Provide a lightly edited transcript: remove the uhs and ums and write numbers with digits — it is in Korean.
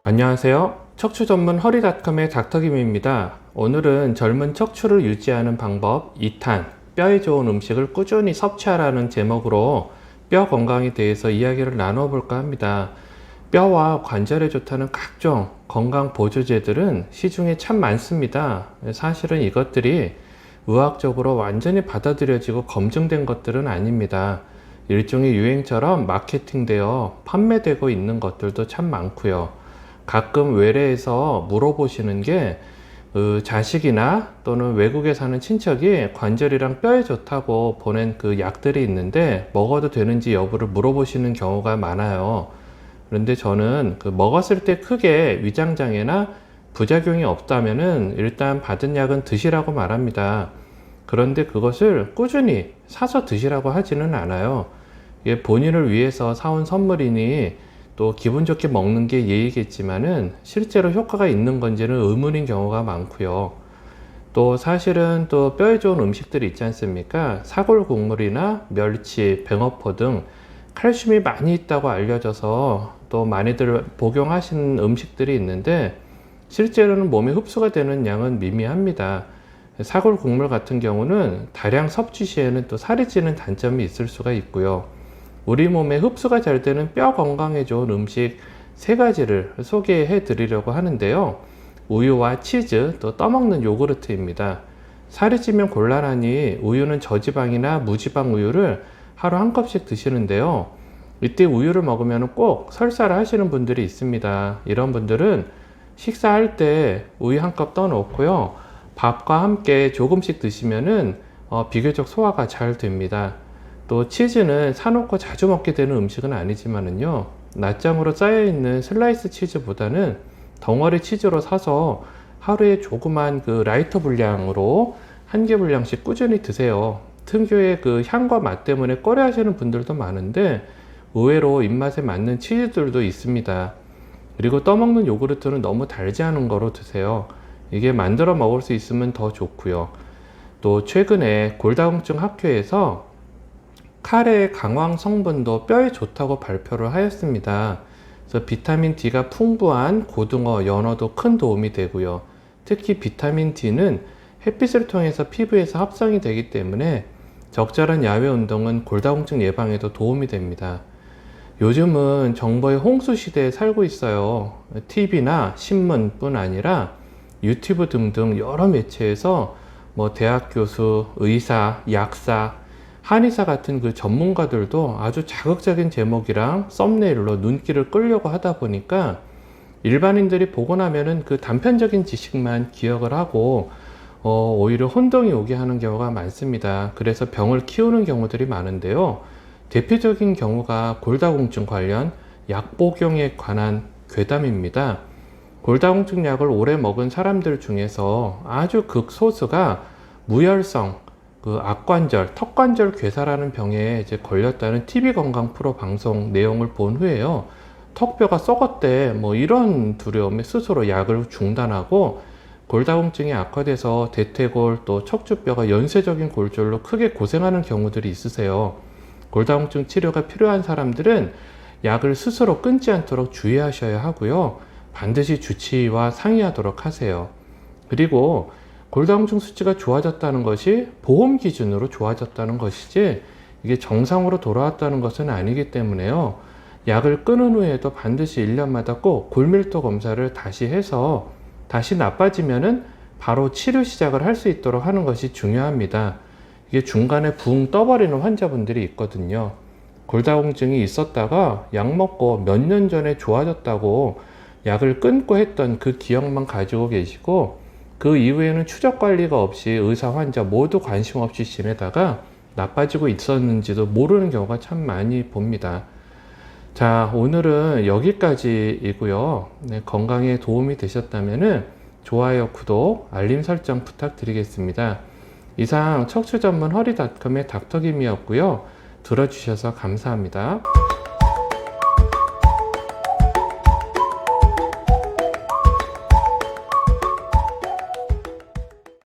안녕하세요. 척추 전문 허리닷컴의 닥터김입니다. 오늘은 젊은 척추를 유지하는 방법 2탄 뼈에 좋은 음식을 꾸준히 섭취하라는 제목으로 뼈 건강에 대해서 이야기를 나눠볼까 합니다. 뼈와 관절에 좋다는 각종 건강 보조제들은 시중에 참 많습니다. 사실은 이것들이 의학적으로 완전히 받아들여지고 검증된 것들은 아닙니다. 일종의 유행처럼 마케팅되어 판매되고 있는 것들도 참 많고요. 가끔 외래에서 물어보시는 게 자식이나 또는 외국에 사는 친척이 관절이랑 뼈에 좋다고 보낸 그 약들이 있는데 먹어도 되는지 여부를 물어보시는 경우가 많아요. 그런데 저는 먹었을 때 크게 위장장애나 부작용이 없다면은 일단 받은 약은 드시라고 말합니다. 그런데 그것을 꾸준히 사서 드시라고 하지는 않아요. 이게 본인을 위해서 사온 선물이니 또 기분 좋게 먹는 게 예의겠지만은 실제로 효과가 있는 건지는 의문인 경우가 많고요. 또 사실은 또 뼈에 좋은 음식들이 있지 않습니까? 사골 국물이나 멸치, 뱅어포 등 칼슘이 많이 있다고 알려져서 또 많이들 복용하시는 음식들이 있는데 실제로는 몸에 흡수가 되는 양은 미미합니다. 사골 국물 같은 경우는 다량 섭취 시에는 또 살이 찌는 단점이 있을 수가 있고요. 우리 몸에 흡수가 잘 되는 뼈 건강에 좋은 음식 3가지를 소개해 드리려고 하는데요. 우유와 치즈, 또 떠먹는 요구르트입니다. 살이 찌면 곤란하니 우유는 저지방이나 무지방 우유를 하루 1컵씩 드시는데요. 이때 우유를 먹으면 꼭 설사를 하시는 분들이 있습니다. 이런 분들은 식사할 때 우유 1컵 떠놓고요. 밥과 함께 조금씩 드시면은 비교적 소화가 잘 됩니다. 또 치즈는 사놓고 자주 먹게 되는 음식은 아니지만은요, 낱장으로 쌓여있는 슬라이스 치즈보다는 덩어리 치즈로 사서 하루에 조그만 라이터 분량으로 1개 분량씩 꾸준히 드세요. 특유의 향과 맛 때문에 꺼려 하시는 분들도 많은데 의외로 입맛에 맞는 치즈들도 있습니다. 그리고 떠먹는 요구르트는 너무 달지 않은 거로 드세요. 이게 만들어 먹을 수 있으면 더 좋고요. 또 최근에 골다공증 학회에서 카레의 강황 성분도 뼈에 좋다고 발표를 하였습니다. 그래서 비타민 D가 풍부한 고등어, 연어도 큰 도움이 되고요. 특히 비타민 D는 햇빛을 통해서 피부에서 합성이 되기 때문에 적절한 야외 운동은 골다공증 예방에도 도움이 됩니다. 요즘은 정보의 홍수 시대에 살고 있어요. TV나 신문뿐 아니라 유튜브 등등 여러 매체에서 대학 교수, 의사, 약사, 한의사 같은 전문가들도 아주 자극적인 제목이랑 썸네일로 눈길을 끌려고 하다 보니까 일반인들이 보고 나면은 단편적인 지식만 기억을 하고 오히려 혼동이 오게 하는 경우가 많습니다. 그래서 병을 키우는 경우들이 많은데요. 대표적인 경우가 골다공증 관련 약 복용에 관한 괴담입니다. 골다공증 약을 오래 먹은 사람들 중에서 아주 극소수가 무혈성 악관절, 턱관절 괴사라는 병에 걸렸다는 TV 건강 프로 방송 내용을 본 후에요. 턱뼈가 썩었대, 이런 두려움에 스스로 약을 중단하고 골다공증이 악화돼서 대퇴골 또 척추뼈가 연쇄적인 골절로 크게 고생하는 경우들이 있으세요. 골다공증 치료가 필요한 사람들은 약을 스스로 끊지 않도록 주의하셔야 하고요. 반드시 주치의와 상의하도록 하세요. 그리고 골다공증 수치가 좋아졌다는 것이 보험 기준으로 좋아졌다는 것이지 이게 정상으로 돌아왔다는 것은 아니기 때문에요. 약을 끊은 후에도 반드시 1년마다 꼭 골밀도 검사를 다시 해서 다시 나빠지면은 바로 치료 시작을 할 수 있도록 하는 것이 중요합니다. 이게 중간에 붕 떠버리는 환자분들이 있거든요. 골다공증이 있었다가 약 먹고 몇 년 전에 좋아졌다고 약을 끊고 했던 그 기억만 가지고 계시고 그 이후에는 추적 관리가 없이 의사, 환자 모두 관심 없이 지내다가 나빠지고 있었는지도 모르는 경우가 참 많이 봅니다. 자, 오늘은 여기까지이고요. 네, 건강에 도움이 되셨다면 좋아요, 구독, 알림 설정 부탁드리겠습니다. 이상 척추 전문 허리닷컴의 닥터김이었고요. 들어주셔서 감사합니다.